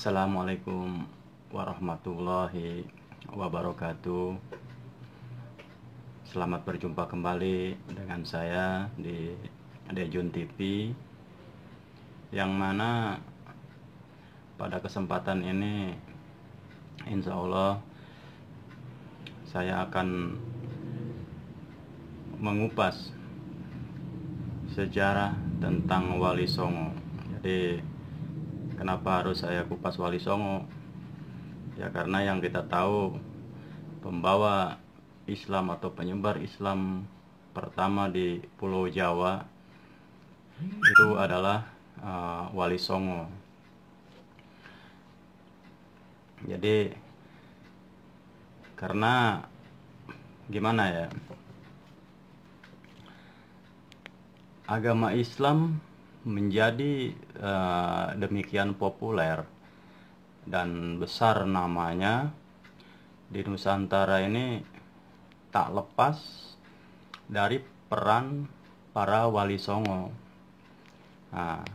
Assalamualaikum warahmatullahi wabarakatuh. Selamat berjumpa kembali dengan saya di Dejun TV, yang mana pada kesempatan ini insya Allah saya akan mengupas sejarah tentang Wali Songo. Jadi kenapa harus saya kupas Wali Songo? Ya karena yang kita tahu, pembawa Islam atau penyebar Islam pertama di Pulau Jawa itu adalah Wali Songo. Jadi karena gimana ya, agama Islam menjadi demikian populer dan besar namanya di Nusantara ini tak lepas dari peran para Wali Songo. Nah,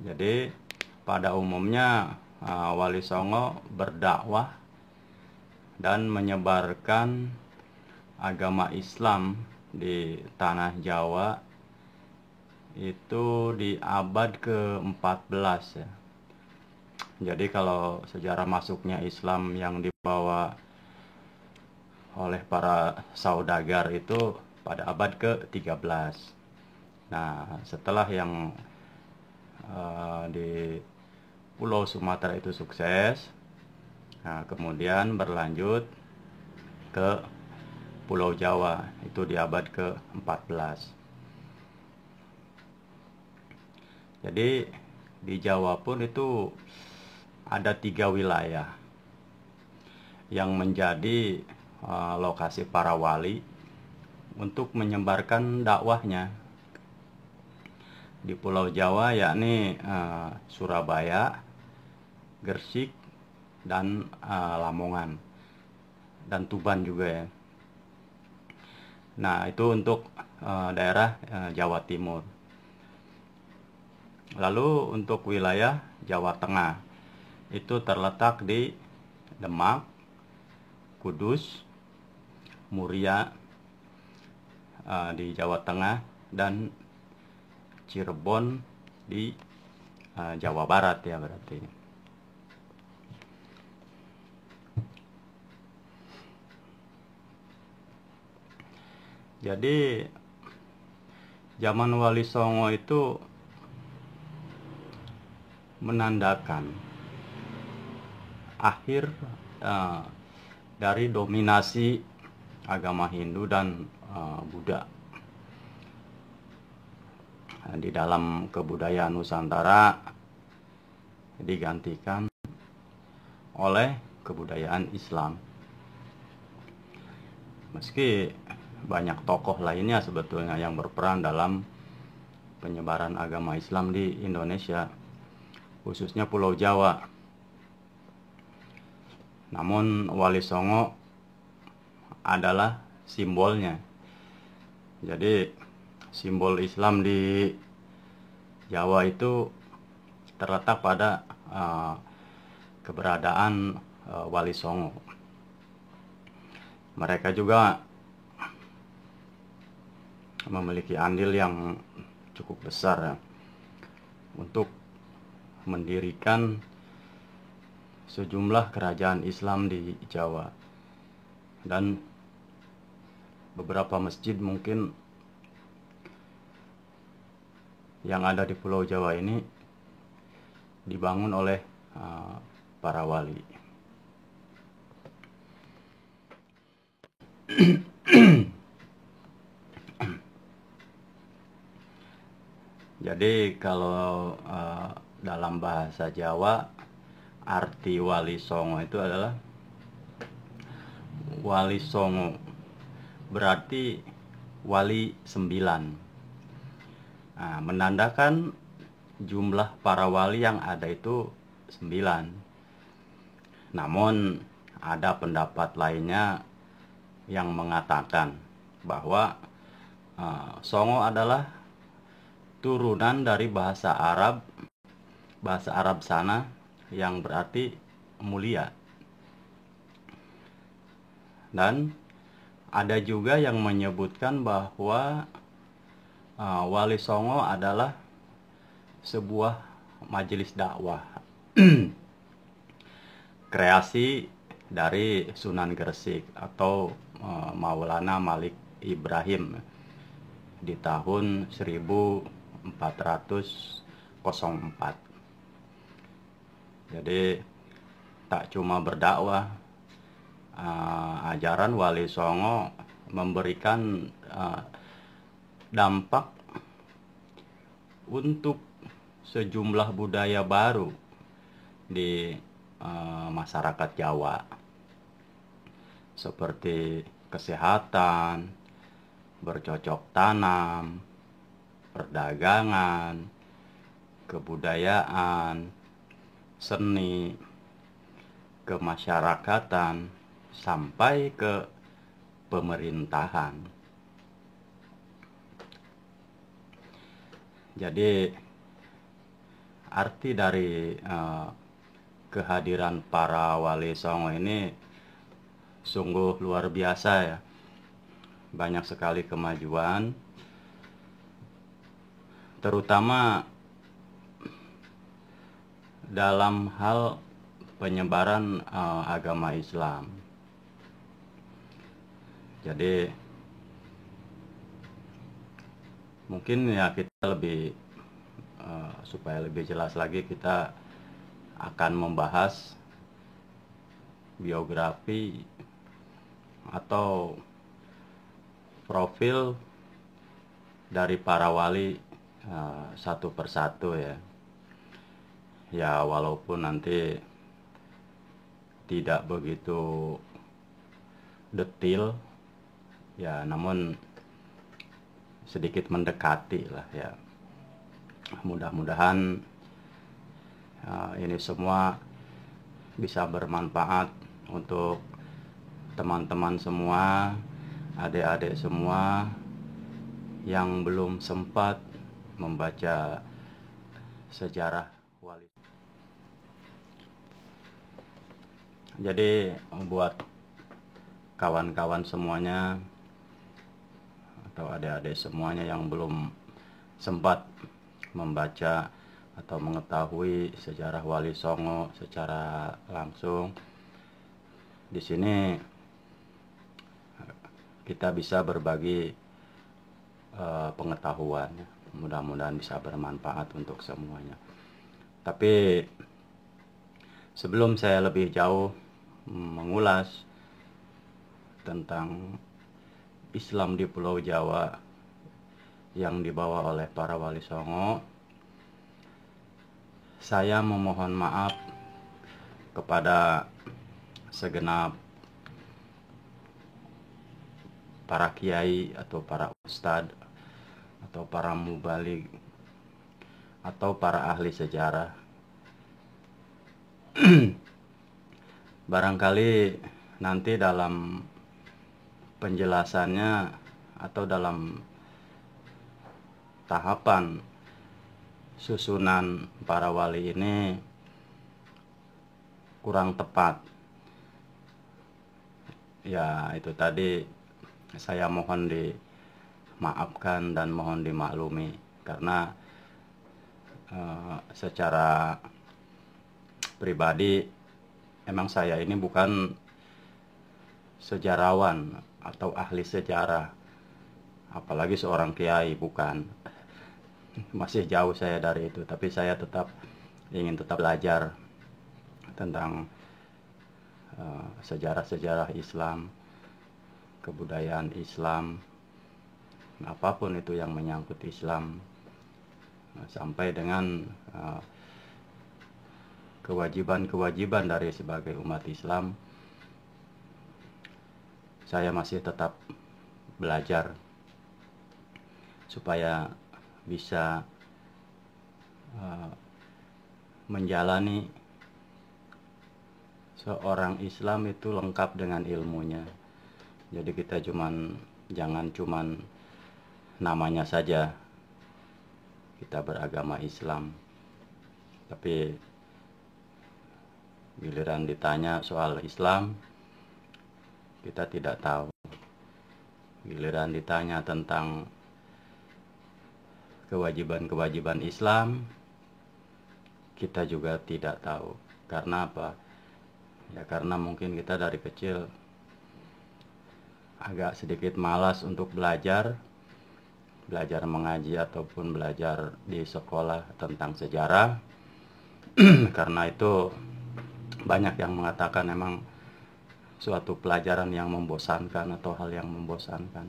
jadi pada umumnya Wali Songo berdakwah dan menyebarkan agama Islam di tanah Jawa itu di abad ke-14 ya. Jadi kalau sejarah masuknya Islam yang dibawa oleh para saudagar itu pada abad ke-13. Nah, setelah yang di Pulau Sumatera itu sukses, nah kemudian berlanjut ke Pulau Jawa itu di abad ke-14. Jadi di Jawa pun itu ada 3 wilayah yang menjadi lokasi para wali untuk menyebarkan dakwahnya. Di Pulau Jawa yakni Surabaya, Gresik, dan Lamongan, dan Tuban juga ya. Nah itu untuk daerah Jawa Timur. Lalu untuk wilayah Jawa Tengah itu terletak di Demak, Kudus, Muria di Jawa Tengah, dan Cirebon di Jawa Barat ya berarti. Jadi zaman Wali Songo itu menandakan akhir dari dominasi agama Hindu dan Buddha di dalam kebudayaan Nusantara, digantikan oleh kebudayaan Islam. Meski banyak tokoh lainnya sebetulnya yang berperan dalam penyebaran agama Islam di Indonesia, khususnya Pulau Jawa. Namun Wali Songo adalah simbolnya. Jadi simbol Islam di Jawa itu terletak pada keberadaan Wali Songo. Mereka juga memiliki andil yang cukup besar ya, untuk mendirikan sejumlah kerajaan Islam di Jawa, dan beberapa masjid mungkin yang ada di Pulau Jawa ini dibangun oleh para wali. Jadi kalau dalam bahasa Jawa, arti Wali Songo itu adalah Wali Songo berarti wali 9. Nah, menandakan jumlah para wali yang ada itu 9. Namun ada pendapat lainnya yang mengatakan bahwa Songo adalah turunan dari bahasa Arab sana yang berarti mulia. Dan ada juga yang menyebutkan bahwa Wali Songo adalah sebuah majelis dakwah kreasi dari Sunan Gresik atau Maulana Malik Ibrahim di tahun 1404. Jadi tak cuma berdakwah, ajaran Wali Songo memberikan dampak untuk sejumlah budaya baru di masyarakat Jawa, seperti kesehatan, bercocok tanam, perdagangan, kebudayaan, seni, kemasyarakatan, sampai ke pemerintahan. Jadi arti dari kehadiran para Wali Songo ini sungguh luar biasa ya. Banyak sekali kemajuan, terutama dalam hal penyebaran agama Islam. Jadi mungkin ya kita lebih supaya lebih jelas lagi, kita akan membahas biografi atau profil dari para wali satu persatu ya. Ya walaupun nanti tidak begitu detail ya, namun sedikit mendekati lah ya. Mudah-mudahan ini semua bisa bermanfaat untuk teman-teman semua, adik-adik semua yang belum sempat membaca sejarah Wali. Jadi buat kawan-kawan semuanya atau adik-adik semuanya yang belum sempat membaca atau mengetahui sejarah Wali Songo secara langsung, di sini kita bisa berbagi pengetahuan. Mudah-mudahan bisa bermanfaat untuk semuanya. Tapi sebelum saya lebih jauh mengulas tentang Islam di Pulau Jawa yang dibawa oleh para Wali Songo, saya memohon maaf kepada segenap para kiai atau para ustadz atau para mubaligh atau para ahli sejarah. Barangkali nanti dalam penjelasannya atau dalam tahapan susunan para wali ini kurang tepat. Ya itu tadi, saya mohon dimaafkan dan mohon dimaklumi karena secara pribadi emang saya ini bukan sejarawan atau ahli sejarah, apalagi seorang kiai, bukan. Masih jauh saya dari itu, tapi saya ingin tetap belajar tentang sejarah-sejarah Islam, kebudayaan Islam, apapun itu yang menyangkut Islam, sampai dengan kewajiban-kewajiban dari sebagai umat Islam. Saya masih tetap belajar supaya bisa menjalani seorang Islam itu lengkap dengan ilmunya. Jadi kita jangan cuman namanya saja kita beragama Islam, tapi Giliran ditanya soal Islam, kita tidak tahu. Giliran ditanya tentang kewajiban-kewajiban Islam, kita juga tidak tahu. Karena apa? Ya karena mungkin kita dari kecil agak sedikit malas untuk belajar mengaji ataupun belajar di sekolah tentang sejarah. Karena itu banyak yang mengatakan memang suatu pelajaran yang membosankan atau hal yang membosankan.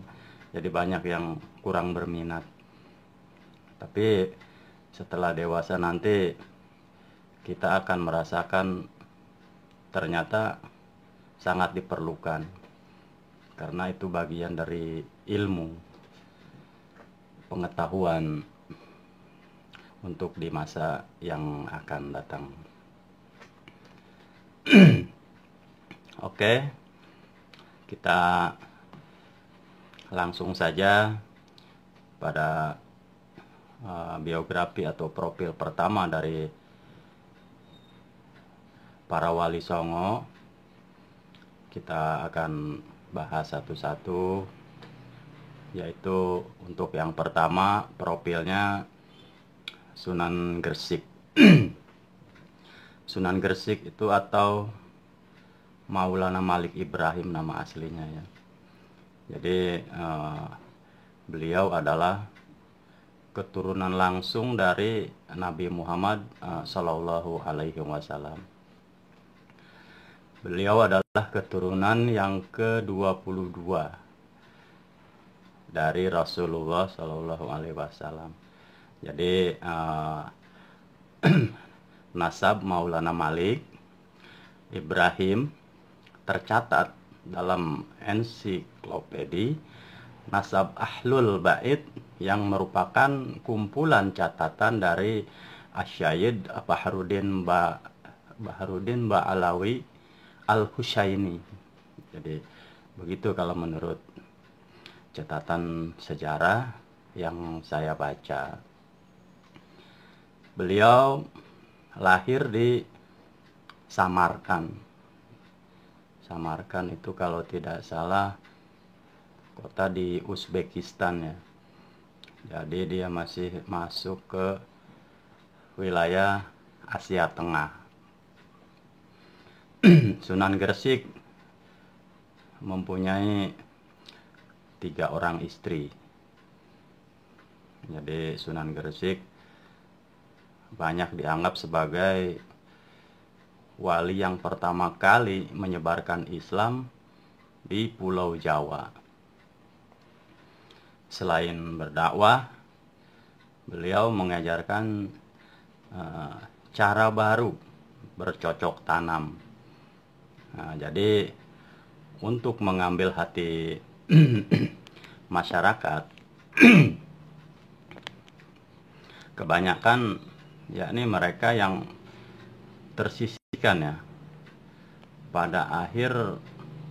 Jadi banyak yang kurang berminat. Tapi setelah dewasa nanti kita akan merasakan ternyata sangat diperlukan. Karena itu bagian dari ilmu, pengetahuan untuk di masa yang akan datang. Oke, kita langsung saja pada biografi atau profil pertama dari para wali songo. Kita akan bahas satu-satu, yaitu untuk yang pertama profilnya Sunan Gresik. Sunan Gresik itu atau Maulana Malik Ibrahim nama aslinya ya. Jadi beliau adalah keturunan langsung dari Nabi Muhammad Sallallahu Alaihi Wasallam. Beliau adalah keturunan yang ke-22 dari Rasulullah Sallallahu Alaihi Wasallam. Jadi nasab Maulana Malik Ibrahim tercatat dalam ensiklopedi Nasab Ahlul Bait yang merupakan kumpulan catatan dari Asy-Syaikh Baharuddin Ba'alawi Al-Husaini. Jadi begitu kalau menurut catatan sejarah yang saya baca. Beliau lahir di Samarkand. Samarkand itu kalau tidak salah kota di Uzbekistan ya. Jadi dia masih masuk ke wilayah Asia Tengah. Sunan Gresik mempunyai 3 orang istri. Jadi Sunan Gresik banyak dianggap sebagai wali yang pertama kali menyebarkan Islam di Pulau Jawa. Selain berdakwah, beliau mengajarkan cara baru bercocok tanam. Nah, jadi untuk mengambil hati masyarakat, kebanyakan yakni mereka yang tersisihkan ya pada akhir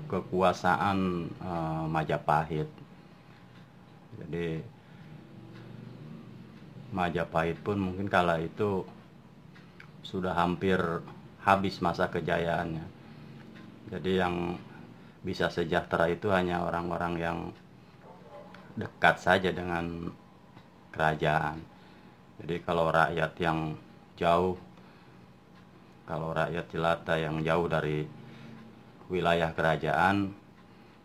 kekuasaan Majapahit. Jadi Majapahit pun mungkin kala itu sudah hampir habis masa kejayaannya. Jadi yang bisa sejahtera itu hanya orang-orang yang dekat saja dengan kerajaan. Jadi kalau rakyat yang jauh, kalau rakyat jelata yang jauh dari wilayah kerajaan,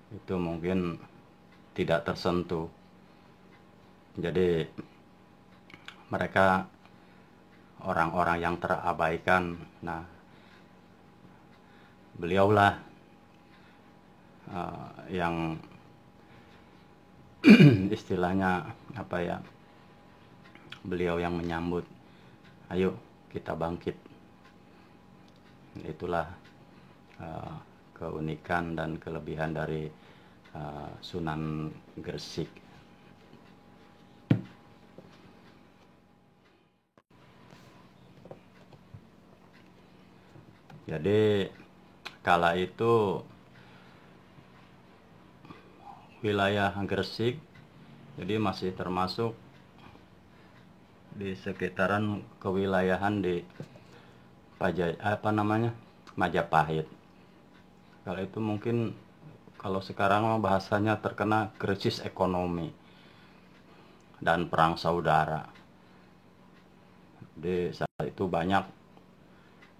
itu mungkin tidak tersentuh. Jadi mereka orang-orang yang terabaikan. Nah, beliaulah yang istilahnya apa ya, beliau yang menyambut, ayo kita bangkit. Itulah keunikan dan kelebihan dari Sunan Gresik. Jadi kala itu wilayah Gresik jadi masih termasuk di sekitaran kewilayahan di Majapahit. Kalau itu mungkin kalau sekarang bahasanya terkena krisis ekonomi dan perang saudara. Jadi saat itu banyak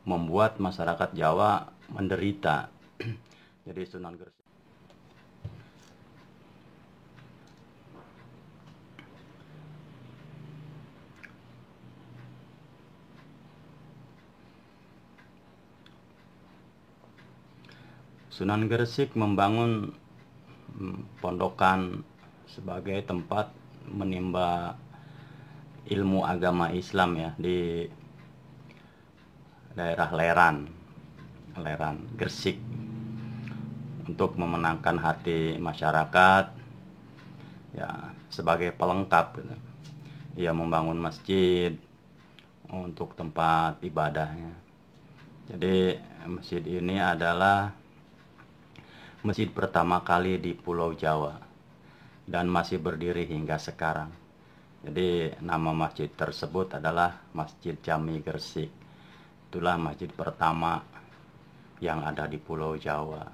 membuat masyarakat Jawa menderita. Jadi Sunan Gresik. Sunan Gresik membangun pondokan sebagai tempat menimba ilmu agama Islam ya di daerah Leran Gresik, untuk memenangkan hati masyarakat ya, sebagai pelengkap gitu. Ia membangun masjid untuk tempat ibadahnya. Jadi masjid ini adalah masjid pertama kali di Pulau Jawa dan masih berdiri hingga sekarang. Jadi nama masjid tersebut adalah Masjid Jami Gresik. Itulah masjid pertama yang ada di Pulau Jawa.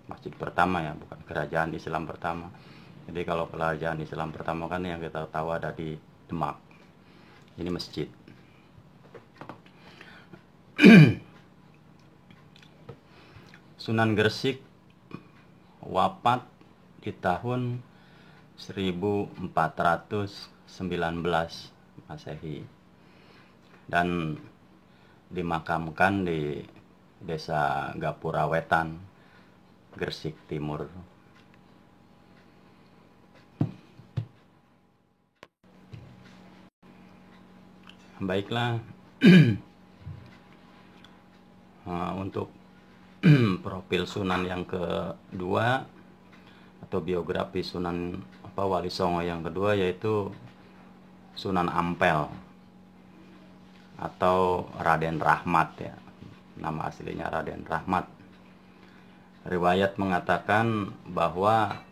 Masjid pertama ya, bukan kerajaan Islam pertama. Jadi kalau kerajaan Islam pertama kan yang kita tahu ada di Demak. Ini masjid. Sunan Gresik wafat di tahun 1419 Masehi dan dimakamkan di Desa Gapura Wetan, Gresik Timur. Baiklah, untuk profil Sunan yang kedua atau biografi Sunan Wali Songo yang kedua, yaitu Sunan Ampel atau Raden Rahmat ya. Nama aslinya Raden Rahmat. Riwayat mengatakan bahwa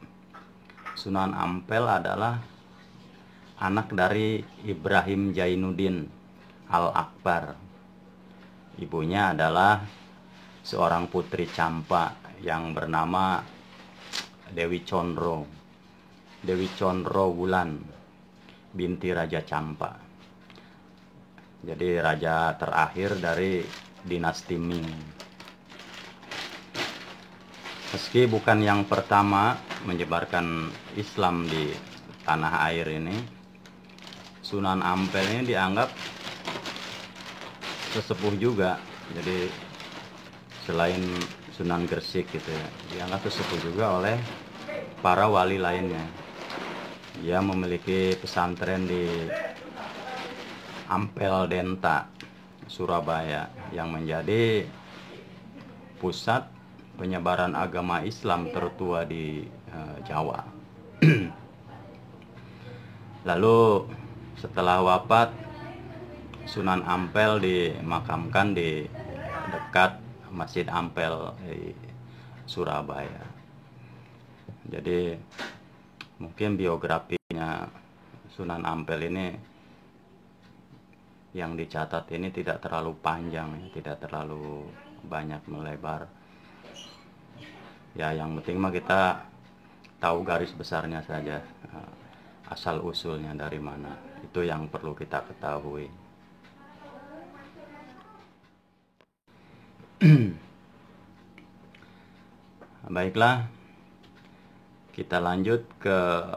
Sunan Ampel adalah anak dari Ibrahim Jainuddin Al-Akbar. Ibunya adalah seorang putri Campa yang bernama Dewi Condro Wulan binti Raja Campa. Jadi raja terakhir dari dinasti Ming. Meski bukan yang pertama menyebarkan Islam di tanah air ini, Sunan Ampel ini dianggap sesepuh juga. Jadi selain Sunan Gresik gitu ya, dianggap sesepuh juga oleh para wali lainnya. Dia memiliki pesantren di Ampel Denta, Surabaya, yang menjadi pusat penyebaran agama Islam tertua di Jawa. Lalu setelah wafat, Sunan Ampel dimakamkan di dekat Masjid Ampel di Surabaya. Jadi mungkin biografinya Sunan Ampel ini yang dicatat ini tidak terlalu panjang, tidak terlalu banyak melebar. Ya, yang penting mah kita tahu garis besarnya saja, asal usulnya dari mana. Itu yang perlu kita ketahui. Baiklah, kita lanjut ke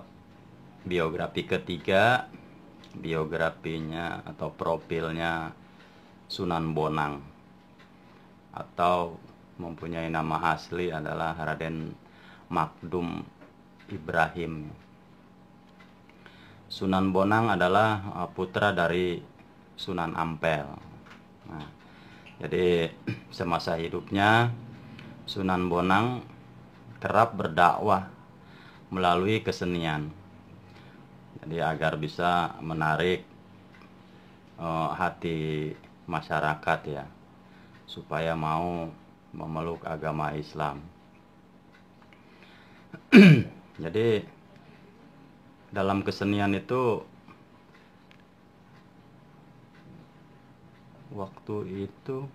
biografi ketiga, biografinya atau profilnya Sunan Bonang, atau mempunyai nama asli adalah Raden Makdum Ibrahim. Sunan Bonang adalah putra dari Sunan Ampel. Nah, jadi semasa hidupnya Sunan Bonang kerap berdakwah melalui kesenian. Jadi agar bisa menarik hati masyarakat ya, supaya mau memeluk agama Islam. Jadi dalam kesenian itu, waktu itu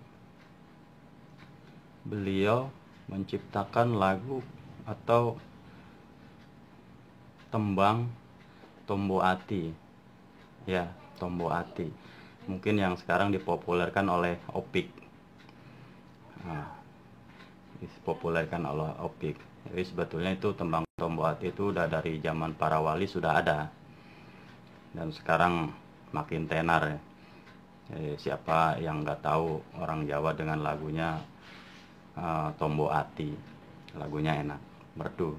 beliau menciptakan lagu atau tembang Tombo Ati. Ya, Tombo Ati. Mungkin yang sekarang dipopulerkan oleh Opik. Dipopulerkan oleh Opik. Jadi sebetulnya itu tembang Tombo Ati itu udah dari zaman para wali sudah ada. Dan sekarang makin tenar ya. Siapa yang nggak tahu orang Jawa dengan lagunya Tombo Ati. Lagunya enak, merdu.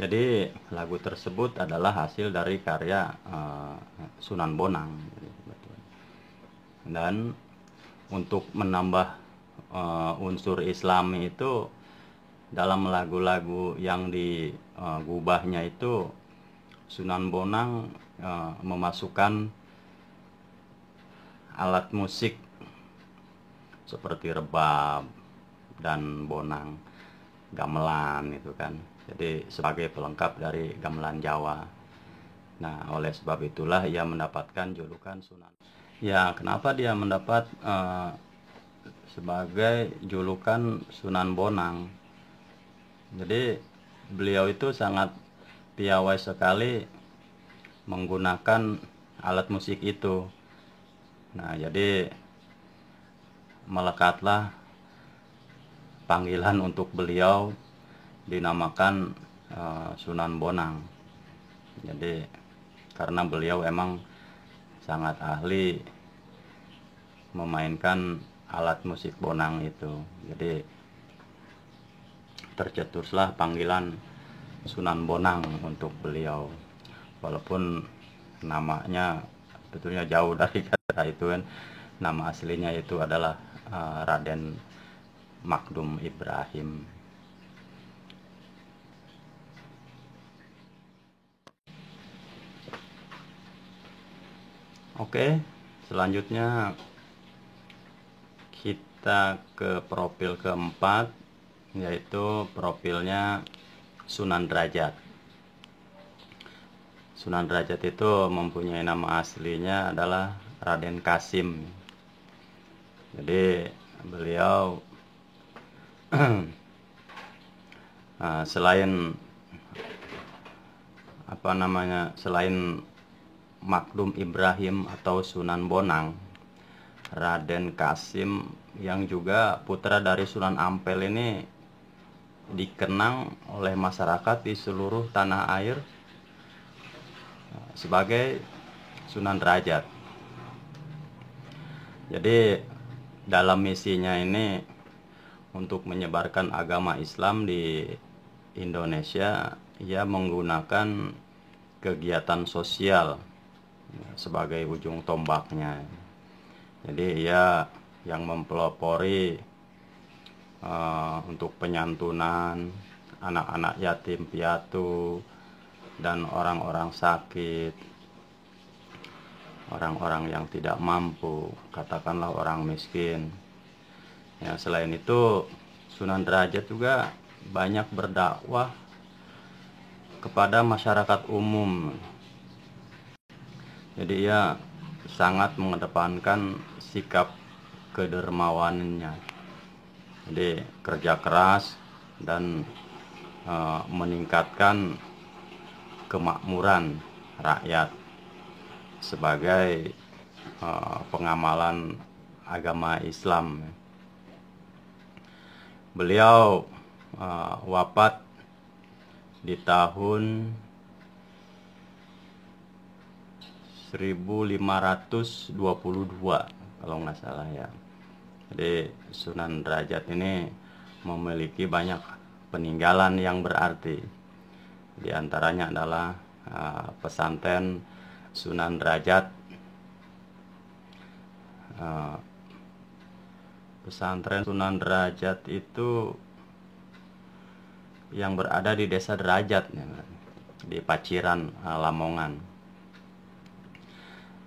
Jadi lagu tersebut adalah hasil dari karya Sunan Bonang. Dan untuk menambah unsur Islami itu dalam lagu-lagu yang digubahnya itu Sunan Bonang memasukkan alat musik seperti rebab dan bonang, gamelan itu kan. Jadi sebagai pelengkap dari gamelan Jawa. Nah, oleh sebab itulah ia mendapatkan julukan Sunan. Ya, kenapa dia mendapat sebagai julukan Sunan Bonang? Jadi beliau itu sangat piawai sekali menggunakan alat musik itu. Nah, jadi melekatlah panggilan untuk beliau dinamakan Sunan Bonang. Jadi karena beliau emang sangat ahli memainkan alat musik bonang itu. Jadi tercetuslah panggilan Sunan Bonang untuk beliau. Walaupun namanya sebetulnya jauh dari kata itu kan. Nama aslinya itu adalah Raden Makdum Ibrahim. Oke, selanjutnya kita ke profil keempat, yaitu profilnya Sunan Derajat. Sunan Derajat itu mempunyai nama aslinya adalah Raden Kasim. Jadi beliau selain selain Makdum Ibrahim atau Sunan Bonang, Raden Kasim yang juga putra dari Sunan Ampel ini dikenang oleh masyarakat di seluruh tanah air sebagai Sunan Derajat. Jadi dalam misinya ini untuk menyebarkan agama Islam di Indonesia, ia menggunakan kegiatan sosial sebagai ujung tombaknya. Jadi ia yang mempelopori untuk penyantunan anak-anak yatim piatu dan orang-orang sakit, orang-orang yang tidak mampu, katakanlah orang miskin. Ya, selain itu Sunan Derajat juga banyak berdakwah kepada masyarakat umum. Jadi ia sangat mengedepankan sikap kedermawanannya. Jadi kerja keras dan meningkatkan kemakmuran rakyat sebagai pengamalan agama Islam. Beliau wafat di tahun 1522 kalau nggak salah ya. Jadi Sunan Derajat ini memiliki banyak peninggalan yang berarti. Di antaranya adalah pesantren Sunan Derajat. Pesantren Sunan Derajat itu yang berada di Desa Derajat di Paciran, Lamongan.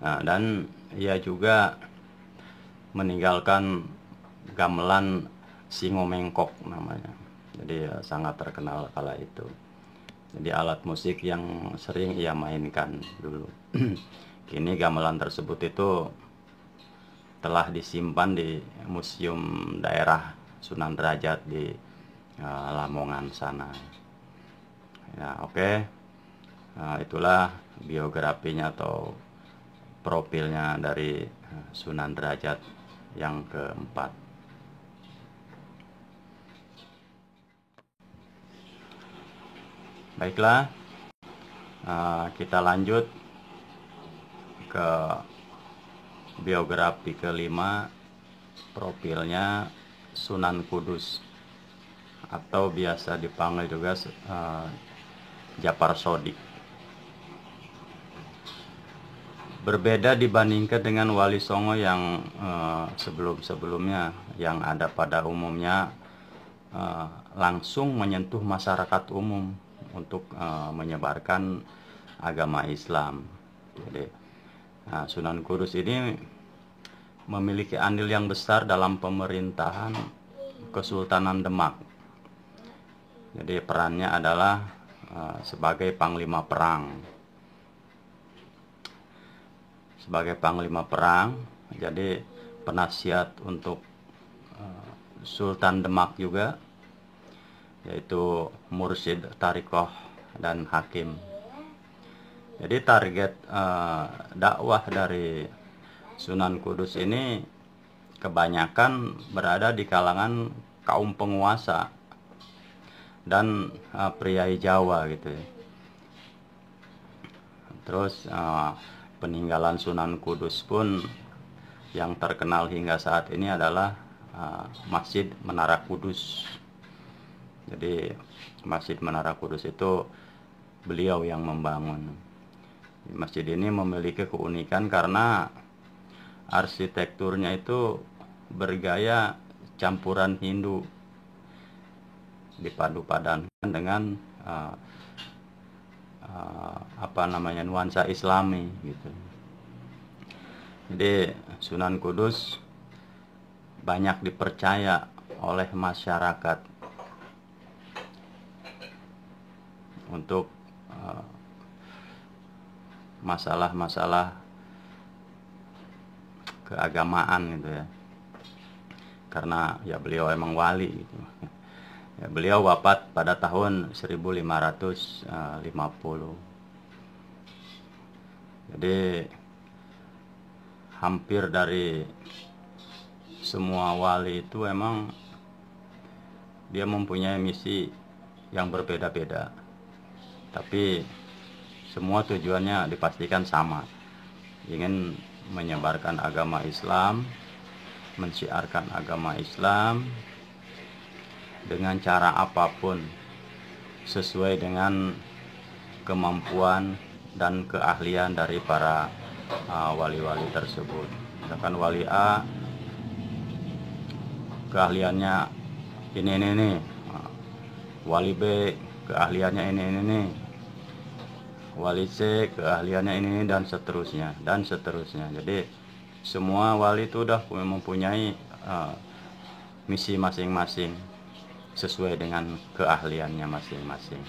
Nah, dan ia juga meninggalkan gamelan Singomengkok namanya. Jadi sangat terkenal kala itu. Jadi alat musik yang sering ia mainkan dulu. Kini gamelan tersebut itu telah disimpan di Museum Daerah Sunan Derajat di Lamongan sana. Ya, oke. Itulah biografinya atau profilnya dari Sunan Derajat yang keempat. Baiklah, kita lanjut ke biografi kelima, profilnya Sunan Kudus atau biasa dipanggil juga Japar Sodik. Berbeda dibandingkan dengan Wali Songo yang sebelum-sebelumnya, yang ada pada umumnya langsung menyentuh masyarakat umum untuk menyebarkan agama Islam. Jadi Sunan Kudus ini memiliki andil yang besar dalam pemerintahan Kesultanan Demak. Jadi perannya adalah sebagai panglima perang. Sebagai panglima perang, jadi penasihat untuk Sultan Demak juga, yaitu mursyid, tarikoh, dan hakim. Jadi target dakwah dari Sunan Kudus ini kebanyakan berada di kalangan kaum penguasa dan priai Jawa gitu ya. Terus peninggalan Sunan Kudus pun yang terkenal hingga saat ini adalah Masjid Menara Kudus. Jadi Masjid Menara Kudus itu beliau yang membangun. Masjid ini memiliki keunikan karena arsitekturnya itu bergaya campuran Hindu dipadu-padankan dengan nuansa Islami gitu. Jadi Sunan Kudus banyak dipercaya oleh masyarakat untuk masalah-masalah keagamaan gitu ya, karena ya beliau emang wali gitu. Ya, beliau wafat pada tahun 1550. Jadi hampir dari semua wali itu emang dia mempunyai misi yang berbeda-beda, tapi semua tujuannya dipastikan sama, ingin menyebarkan agama Islam, mensiarkan agama Islam dengan cara apapun sesuai dengan kemampuan dan keahlian dari para wali-wali tersebut. Misalkan wali A keahliannya ini, wali B keahliannya ini, wali C keahliannya ini, dan seterusnya. Jadi semua wali itu udah mempunyai misi masing-masing sesuai dengan keahliannya masing-masing.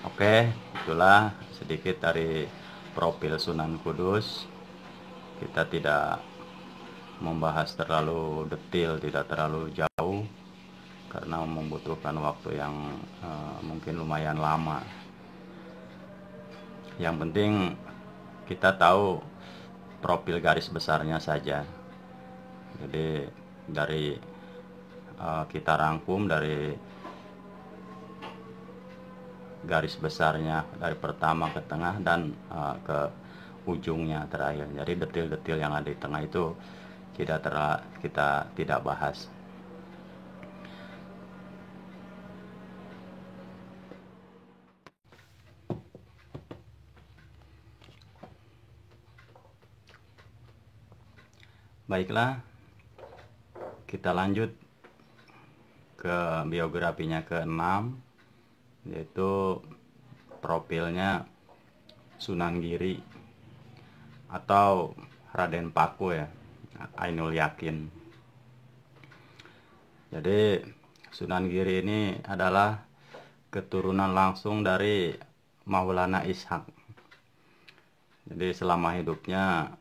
Oke, itulah sedikit dari profil Sunan Kudus. Kita tidak membahas terlalu detail, tidak terlalu jauh, karena membutuhkan waktu yang mungkin lumayan lama. Yang penting kita tahu profil garis besarnya saja. Jadi dari kita rangkum dari garis besarnya, dari pertama ke tengah dan ke ujungnya terakhir. Jadi detail-detail yang ada di tengah itu kita tidak bahas. Baiklah, kita lanjut ke biografinya ke-6, yaitu profilnya Sunan Giri atau Raden Paku ya, Ainul Yakin. Jadi Sunan Giri ini adalah keturunan langsung dari Maulana Ishak. Jadi selama hidupnya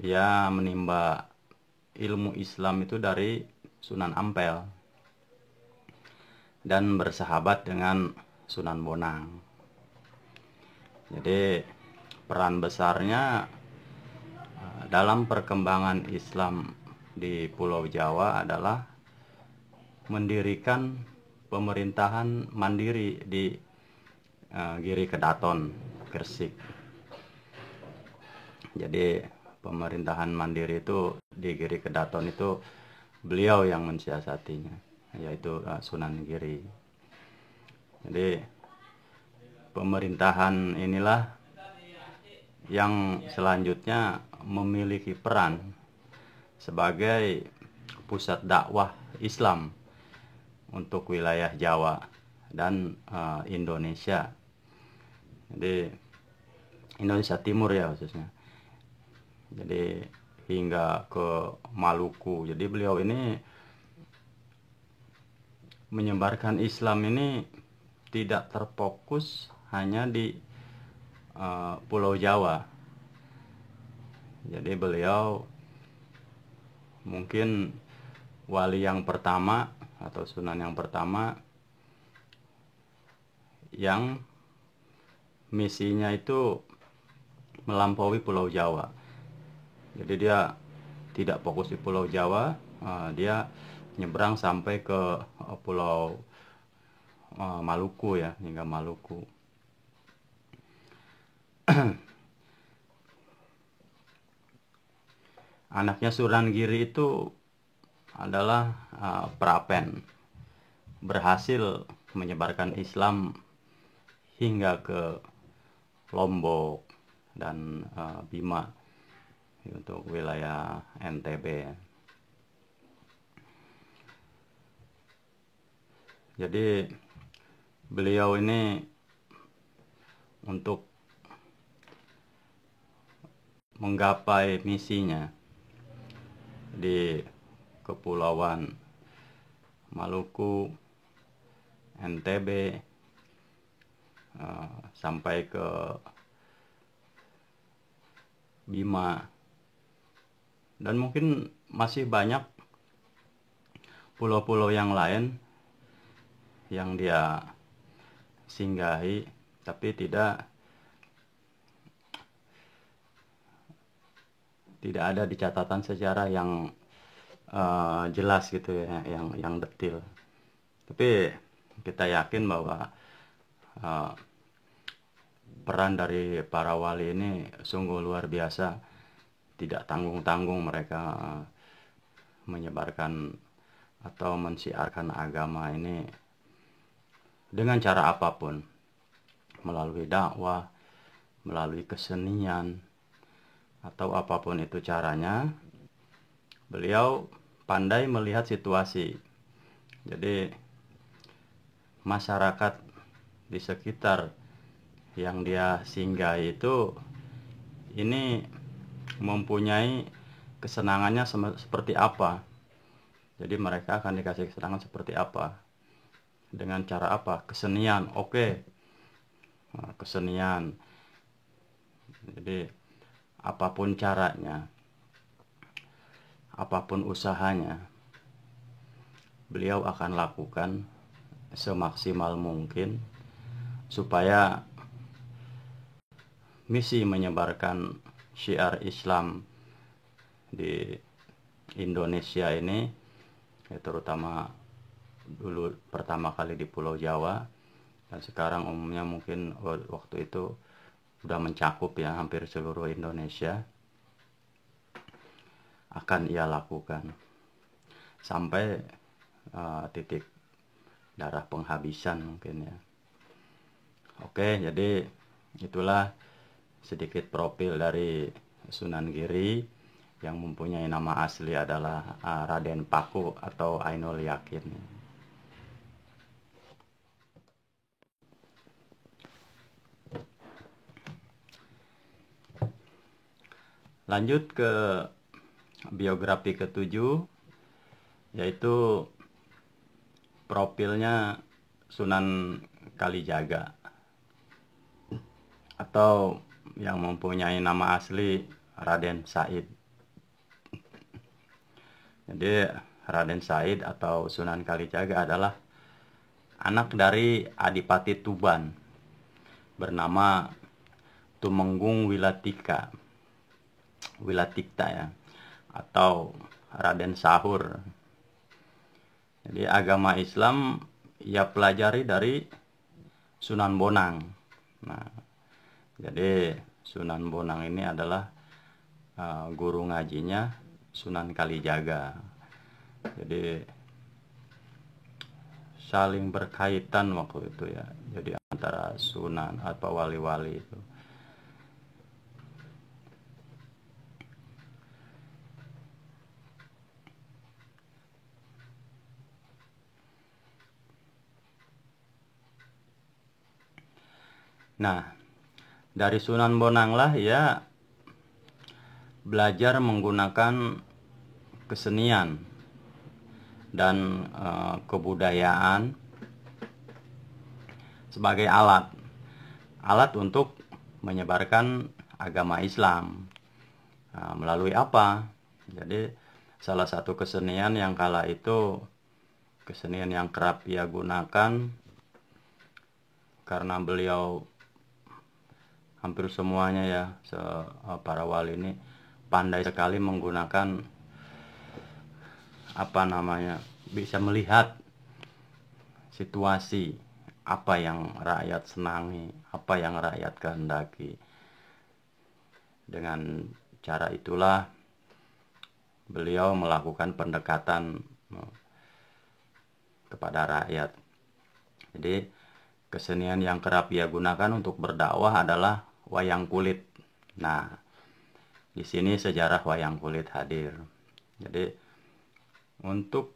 ia menimba ilmu Islam itu dari Sunan Ampel dan bersahabat dengan Sunan Bonang. Jadi peran besarnya dalam perkembangan Islam di Pulau Jawa adalah mendirikan pemerintahan mandiri di Giri Kedaton, Gresik. Jadi pemerintahan mandiri itu di Giri Kedaton itu beliau yang mensiasatinya, yaitu Sunan Giri. Jadi pemerintahan inilah yang selanjutnya memiliki peran sebagai pusat dakwah Islam untuk wilayah Jawa dan Indonesia. Jadi Indonesia Timur ya khususnya. Jadi hingga ke Maluku. Jadi beliau ini menyebarkan Islam ini tidak terfokus hanya di Pulau Jawa. Jadi beliau mungkin wali yang pertama atau sunan yang pertama yang misinya itu melampaui Pulau Jawa. Jadi dia tidak fokus di Pulau Jawa, dia nyebrang sampai ke Pulau Maluku ya, hingga Maluku. Anaknya Sunan Giri itu adalah Prapen, berhasil menyebarkan Islam hingga ke Lombok dan Bima untuk wilayah NTB. Jadi beliau ini untuk menggapai misinya di Kepulauan Maluku, NTB, sampai ke Bima, dan mungkin masih banyak pulau-pulau yang lain yang dia singgahi, tapi tidak ada di catatan sejarah yang jelas gitu ya, yang detil. Tapi kita yakin bahwa peran dari para wali ini sungguh luar biasa. Tidak tanggung-tanggung mereka menyebarkan atau mensiarkan agama ini dengan cara apapun, melalui dakwah, melalui kesenian, atau apapun itu caranya. Beliau pandai melihat situasi. Jadi masyarakat di sekitar yang dia singgahi itu ini mempunyai kesenangannya seperti apa. Jadi mereka akan dikasih kesenangan seperti apa, dengan cara apa? Kesenian, oke. Nah, kesenian. Jadi apapun caranya, apapun usahanya, beliau akan lakukan semaksimal mungkin supaya misi menyebarkan syiar Islam di Indonesia ini, ya terutama dulu pertama kali di Pulau Jawa, dan sekarang umumnya mungkin waktu itu sudah mencakup ya hampir seluruh Indonesia, akan ia lakukan sampai titik darah penghabisan mungkin ya. Oke, jadi itulah sedikit profil dari Sunan Giri yang mempunyai nama asli adalah Raden Paku atau Ainul Yakin. Lanjut ke biografi ketujuh, yaitu profilnya Sunan Kalijaga atau yang mempunyai nama asli Raden Said. Jadi Raden Said atau Sunan Kalijaga adalah anak dari Adipati Tuban bernama Tumenggung Wilatikta ya, atau Raden Sahur. Jadi agama Islam ia pelajari dari Sunan Bonang. Nah, jadi Sunan Bonang ini adalah guru ngajinya Sunan Kalijaga. Jadi saling berkaitan waktu itu ya. Jadi antara sunan atau wali-wali itu. Nah, dari Sunan Bonang lah ya belajar menggunakan kesenian dan kebudayaan sebagai alat untuk menyebarkan agama Islam. Nah, melalui apa? Jadi salah satu kesenian yang kala itu kesenian yang kerap ia gunakan karena beliau hampir semuanya ya para wali ini pandai sekali menggunakan bisa melihat situasi apa yang rakyat senangi, apa yang rakyat kehendaki. Dengan cara itulah beliau melakukan pendekatan kepada rakyat. Jadi kesenian yang kerap ia gunakan untuk berdakwah adalah wayang kulit. Nah, di sini sejarah wayang kulit hadir. Jadi untuk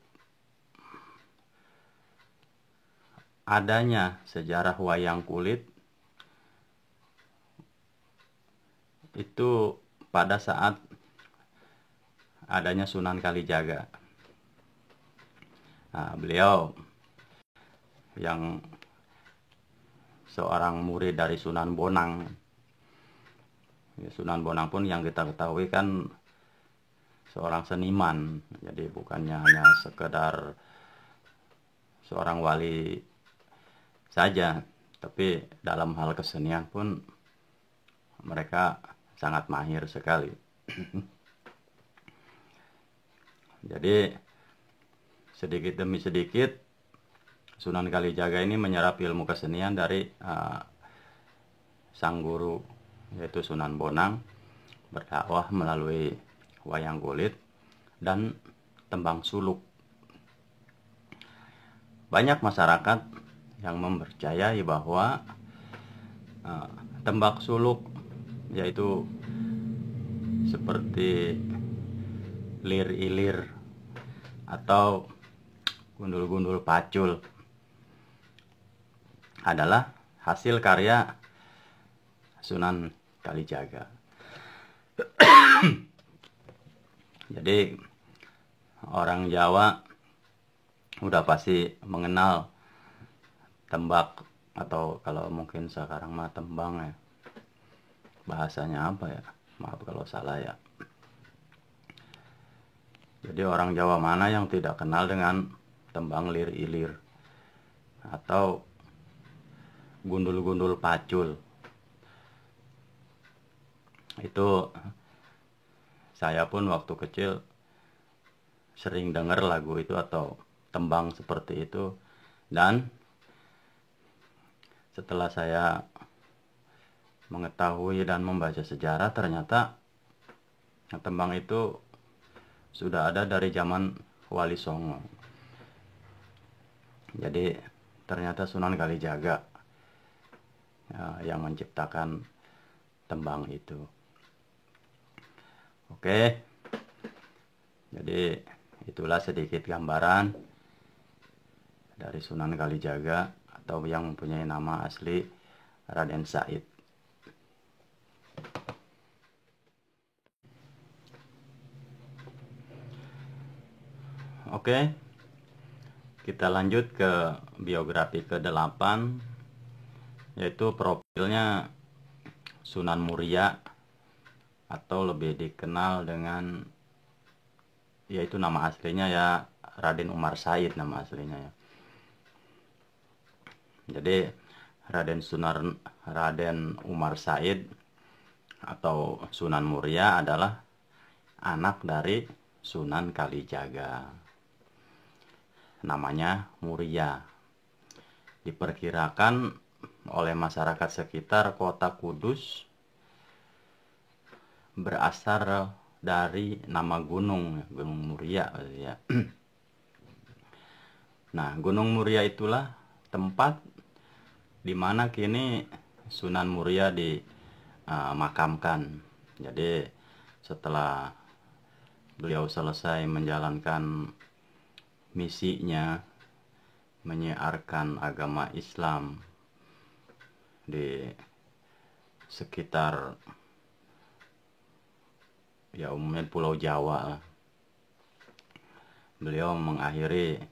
adanya sejarah wayang kulit itu pada saat adanya Sunan Kalijaga. Nah, beliau yang seorang murid dari Sunan Bonang. Sunan Bonang pun yang kita ketahui kan seorang seniman, jadi bukannya hanya sekedar seorang wali saja, tapi dalam hal kesenian pun mereka sangat mahir sekali. Jadi sedikit demi sedikit Sunan Kalijaga ini menyerap ilmu kesenian dari sang guru yaitu Sunan Bonang, berdakwah melalui wayang kulit dan tembang suluk. Banyak masyarakat yang mempercayai bahwa tembak suluk yaitu seperti lir-ilir atau gundul-gundul pacul adalah hasil karya Sunan Kalijaga. Jadi orang Jawa udah pasti mengenal tembak, atau kalau mungkin sekarang mah tembang ya. Bahasanya apa ya? Maaf kalau salah ya. Jadi orang Jawa mana yang tidak kenal dengan tembang lir-ilir atau gundul-gundul pacul. Itu saya pun waktu kecil sering dengar lagu itu atau tembang seperti itu, dan setelah saya mengetahui dan membaca sejarah, ternyata tembang itu sudah ada dari zaman Wali Songo. Jadi ternyata Sunan Kalijaga yang menciptakan tembang itu. Oke, jadi itulah sedikit gambaran dari Sunan Kalijaga atau yang mempunyai nama asli Raden Said. Oke, kita lanjut ke biografi ke-8, yaitu profilnya Sunan Muria atau lebih dikenal dengan, yaitu nama aslinya ya Raden Umar Said nama aslinya ya. Jadi Raden Umar Said atau Sunan Muria adalah anak dari Sunan Kalijaga. Namanya Muria. Diperkirakan oleh masyarakat sekitar kota Kudus berasal dari nama gunung Muria ya. Nah, Gunung Muria itulah tempat di mana kini Sunan Muria dimakamkan. Jadi setelah beliau selesai menjalankan misinya menyiarkan agama Islam di sekitar ya umumnya Pulau Jawa, beliau mengakhiri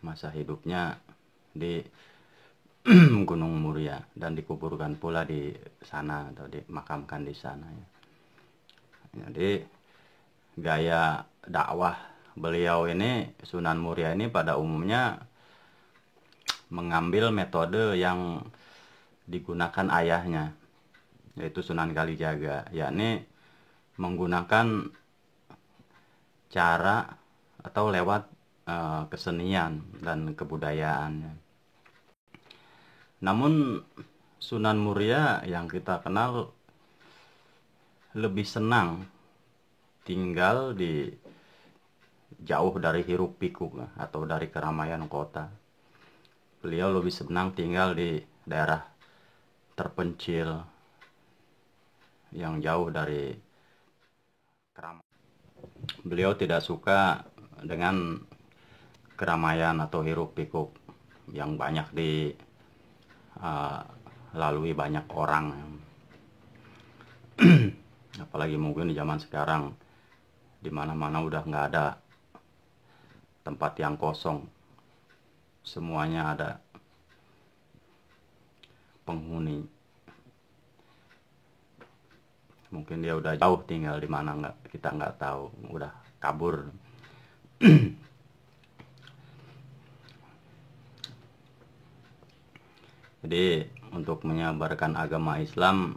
masa hidupnya di Gunung Muria dan dikuburkan pula di sana atau dimakamkan di sana ya. Jadi gaya dakwah beliau ini, Sunan Muria ini pada umumnya mengambil metode yang digunakan ayahnya, yaitu Sunan Kalijaga, yakni menggunakan cara atau lewat kesenian dan kebudayaan. Namun Sunan Muria yang kita kenal lebih senang tinggal di jauh dari hiruk pikuk atau dari keramaian kota. Beliau lebih senang tinggal di daerah terpencil yang jauh dari keramaian. Beliau tidak suka dengan keramaian atau hiruk pikuk yang banyak dilalui banyak orang. Apalagi mungkin di zaman sekarang di mana-mana udah nggak ada tempat yang kosong, semuanya ada penghuni. Mungkin dia udah jauh tinggal di mana kita nggak tahu, udah kabur. Jadi untuk menyebarkan agama Islam,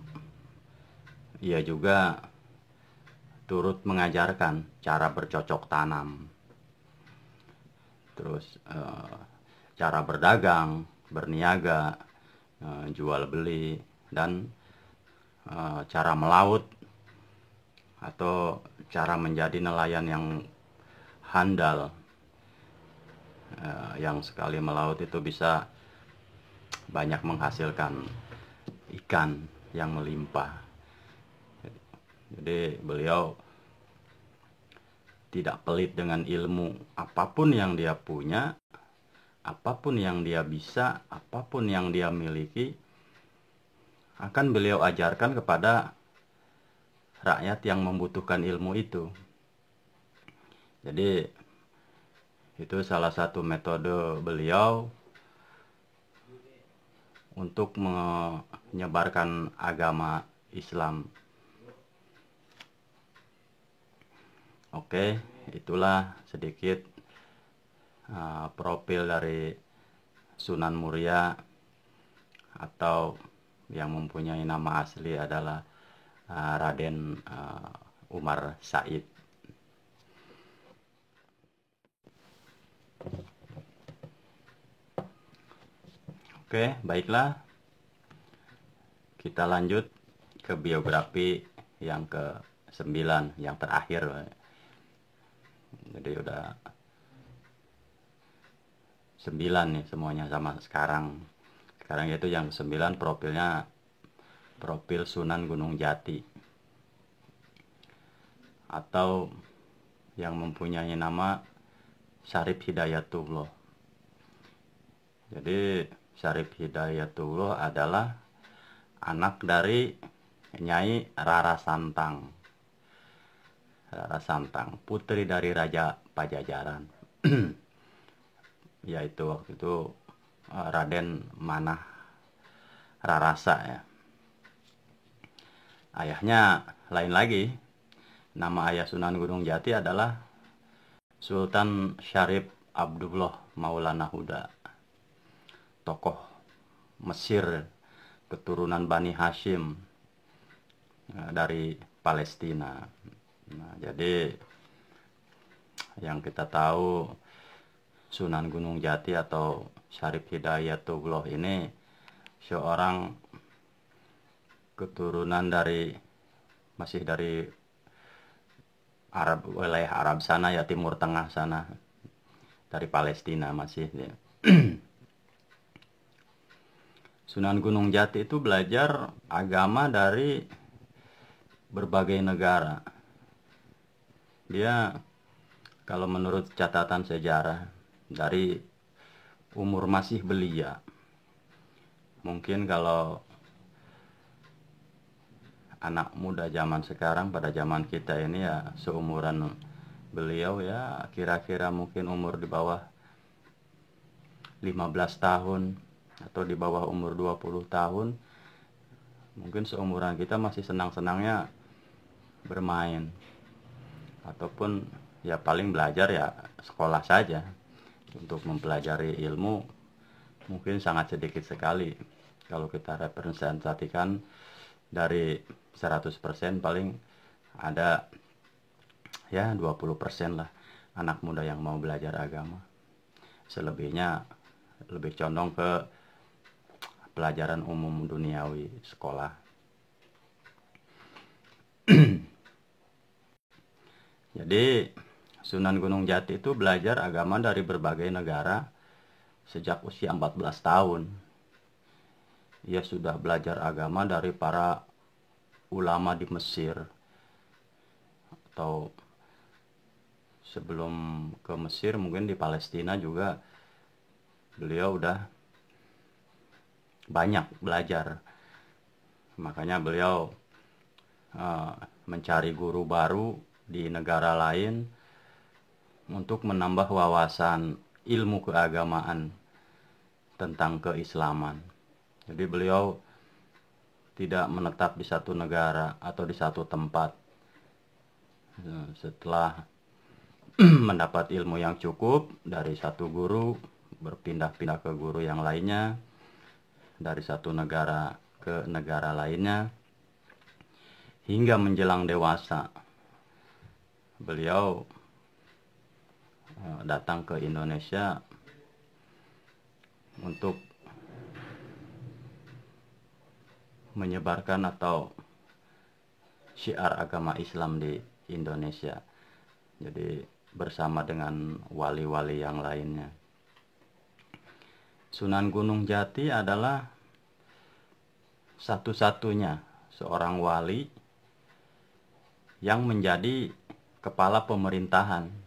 ia juga turut mengajarkan cara bercocok tanam, terus cara berdagang, berniaga, jual beli, dan cara melaut atau cara menjadi nelayan yang handal, yang sekali melaut itu bisa banyak menghasilkan ikan yang melimpah. Jadi beliau tidak pelit dengan ilmu, apapun yang dia punya, apapun yang dia bisa, apapun yang dia miliki, akan beliau ajarkan kepada rakyat yang membutuhkan ilmu itu. Jadi itu salah satu metode beliau untuk menyebarkan agama Islam. Oke, itulah sedikit profil dari Sunan Muria atau yang mempunyai nama asli adalah Raden Umar Said. Oke, baiklah. Kita lanjut ke biografi yang ke-9, yang terakhir. Jadi udah 9 nih semuanya sama sekarang. Sekarang itu yang 9 profilnya profil Sunan Gunung Jati, atau yang mempunyai nama Syarif Hidayatullah. Jadi Syarif Hidayatullah adalah anak dari Nyai Rara Santang. Rara Santang, putri dari Raja Pajajaran. Yaitu waktu itu Raden Manah Rarasa ya. Ayahnya lain lagi. Nama ayah Sunan Gunung Jati adalah Sultan Syarif Abdullah Maulana Huda, tokoh Mesir keturunan Bani Hashim dari Palestina. Nah, jadi yang kita tahu Sunan Gunung Jati atau Syarif Hidayatullah ini seorang keturunan masih dari wilayah Arab sana ya, Timur Tengah sana, dari Palestina masih ya. Sunan Gunung Jati itu belajar agama dari berbagai negara. Dia kalau menurut catatan sejarah dari umur masih belia, mungkin kalau anak muda zaman sekarang pada zaman kita ini ya seumuran beliau ya, kira-kira mungkin umur di bawah 15 tahun atau di bawah umur 20 tahun. Mungkin seumuran kita masih senang-senangnya bermain ataupun ya paling belajar ya sekolah saja. Untuk mempelajari ilmu mungkin sangat sedikit sekali. Kalau kita representasikan dari 100% paling ada ya 20% lah anak muda yang mau belajar agama. Selebihnya lebih condong ke pelajaran umum duniawi sekolah. Jadi Sunan Gunung Jati itu belajar agama dari berbagai negara sejak usia 14 tahun. Ia sudah belajar agama dari para ulama di Mesir, atau sebelum ke Mesir mungkin di Palestina juga beliau udah banyak belajar. Makanya beliau mencari guru baru di negara lain untuk menambah wawasan ilmu keagamaan tentang keislaman. Jadi beliau tidak menetap di satu negara atau di satu tempat. Setelah mendapat ilmu yang cukup dari satu guru, berpindah-pindah ke guru yang lainnya, dari satu negara ke negara lainnya, hingga menjelang dewasa beliau datang ke Indonesia untuk menyebarkan atau syiar agama Islam di Indonesia. Jadi bersama dengan wali-wali yang lainnya. Sunan Gunung Jati adalah satu-satunya seorang wali yang menjadi kepala pemerintahan.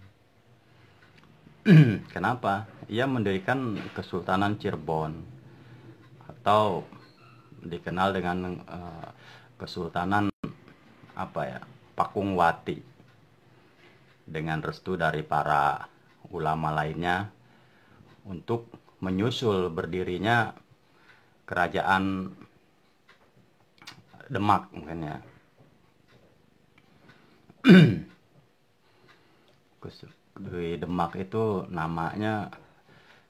Kenapa? Ia mendirikan Kesultanan Cirebon atau dikenal dengan Kesultanan Pakungwati, dengan restu dari para ulama lainnya untuk menyusul berdirinya kerajaan Demak mungkin ya. Di Demak itu namanya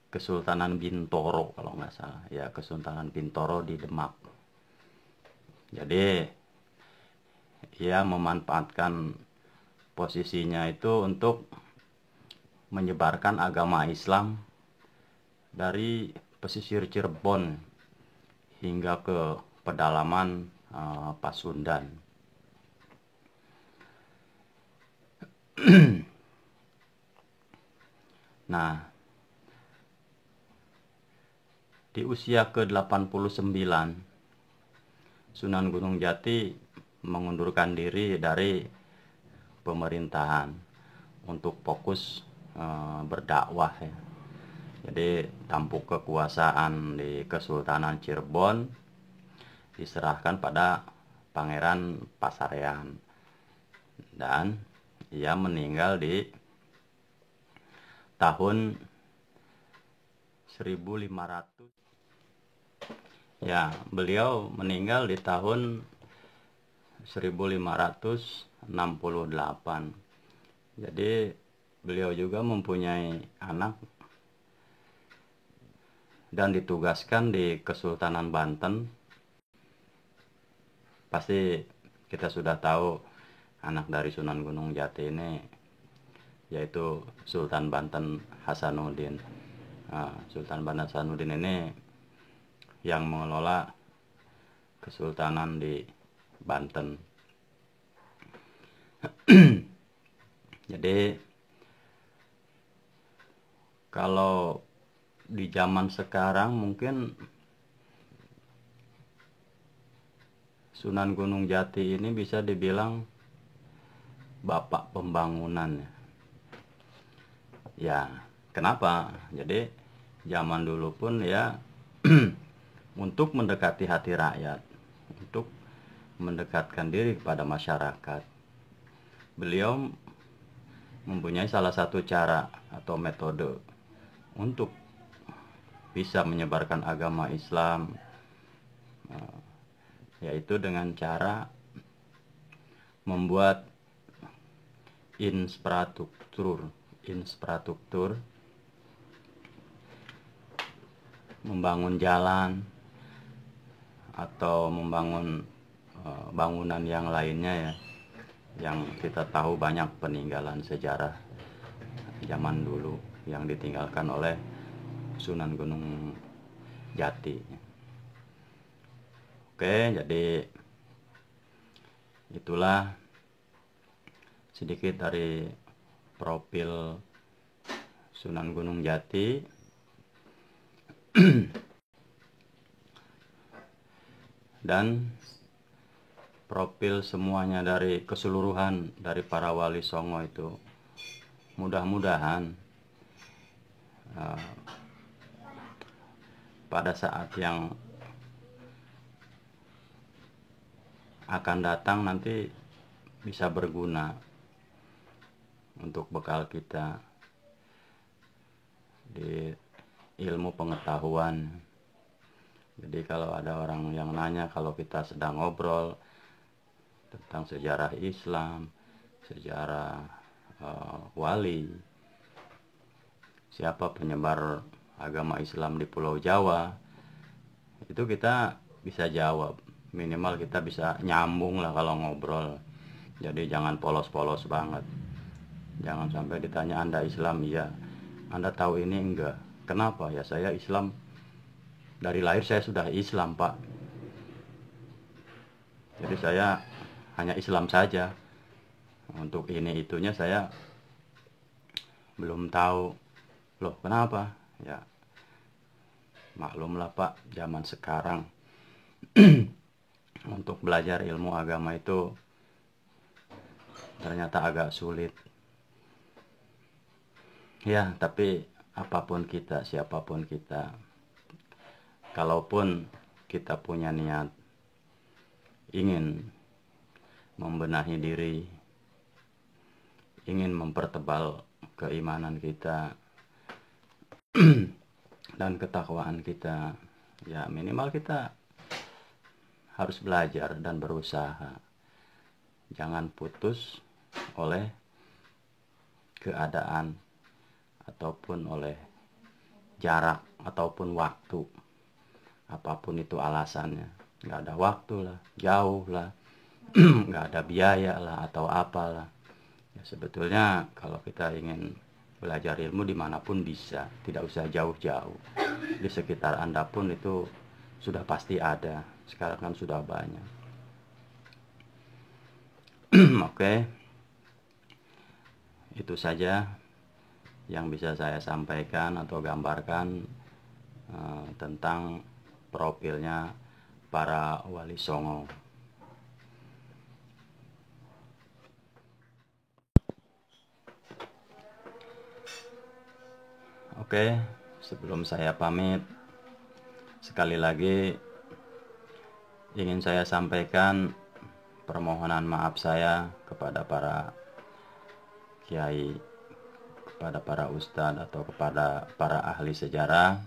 Kesultanan Bintoro kalau nggak salah ya, Kesultanan Bintoro di Demak. Jadi ia memanfaatkan posisinya itu untuk menyebarkan agama Islam dari pesisir Cirebon hingga ke pedalaman Pasundan. Nah, di usia ke-89 Sunan Gunung Jati mengundurkan diri dari pemerintahan untuk fokus berdakwah ya. Jadi tampuk kekuasaan di Kesultanan Cirebon diserahkan pada Pangeran Pasarean, dan ia meninggal di tahun 1500. Ya, beliau meninggal di tahun 1568. Jadi beliau juga mempunyai anak dan ditugaskan di Kesultanan Banten. Pasti kita sudah tahu anak dari Sunan Gunung Jati ini yaitu Sultan Banten Hasanuddin. Sultan Banten Hasanuddin ini yang mengelola Kesultanan di Banten. Jadi kalau di zaman sekarang mungkin Sunan Gunung Jati ini bisa dibilang bapak pembangunan. Ya, kenapa? Jadi zaman dulu pun ya untuk mendekati hati rakyat, untuk mendekatkan diri kepada masyarakat, beliau mempunyai salah satu cara atau metode untuk bisa menyebarkan agama Islam, yaitu dengan cara membuat infrastruktur, membangun jalan atau membangun bangunan yang lainnya ya, yang kita tahu banyak peninggalan sejarah zaman dulu yang ditinggalkan oleh Sunan Gunung Jati. Oke, jadi itulah sedikit dari profil Sunan Gunung Jati. Dan profil semuanya dari keseluruhan dari para wali songo itu mudah-mudahan pada saat yang akan datang nanti bisa berguna untuk bekal kita di ilmu pengetahuan. Jadi kalau ada orang yang nanya, kalau kita sedang ngobrol tentang sejarah Islam, sejarah wali, siapa penyebar agama Islam di Pulau Jawa, itu kita bisa jawab. Minimal kita bisa nyambung lah kalau ngobrol. Jadi jangan polos-polos banget. Jangan sampai ditanya, Anda Islam? Iya. Anda tahu ini? Enggak. Kenapa? Ya saya Islam. Dari lahir saya sudah Islam, Pak. Jadi saya hanya Islam saja. Untuk ini itunya saya belum tahu. Loh, kenapa? Ya, maklumlah Pak, zaman sekarang untuk belajar ilmu agama itu ternyata agak sulit. Ya, tapi apapun kita, siapapun kita, kalaupun kita punya niat ingin membenahi diri, ingin mempertebal keimanan kita dan ketakwaan kita, ya minimal kita harus belajar dan berusaha. Jangan putus oleh keadaan ataupun oleh jarak ataupun waktu. Apapun itu alasannya. Nggak ada waktu lah, jauh lah, nggak ada biaya lah atau apalah. Ya, sebetulnya kalau kita ingin belajar ilmu dimanapun bisa, tidak usah jauh-jauh. Di sekitar Anda pun itu sudah pasti ada. Sekarang kan sudah banyak. Oke, itu saja yang bisa saya sampaikan atau gambarkan tentang profilnya para wali songo. Oke, sebelum saya pamit, sekali lagi ingin saya sampaikan permohonan maaf saya kepada para kiai, kepada para ustadz atau kepada para ahli sejarah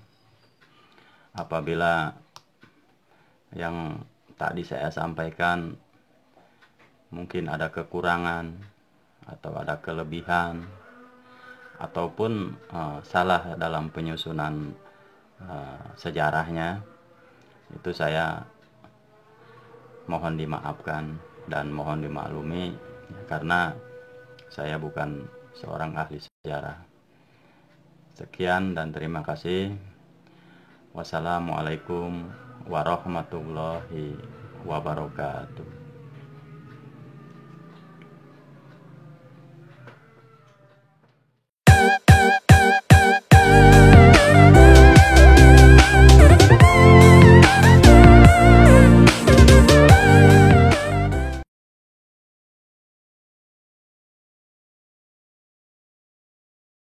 apabila yang tadi saya sampaikan mungkin ada kekurangan atau ada kelebihan ataupun salah dalam penyusunan sejarahnya, itu saya mohon dimaafkan dan mohon dimaklumi, karena saya bukan seorang ahli sejarah. Sekian dan terima kasih. Wassalamualaikum warahmatullahi wabarakatuh.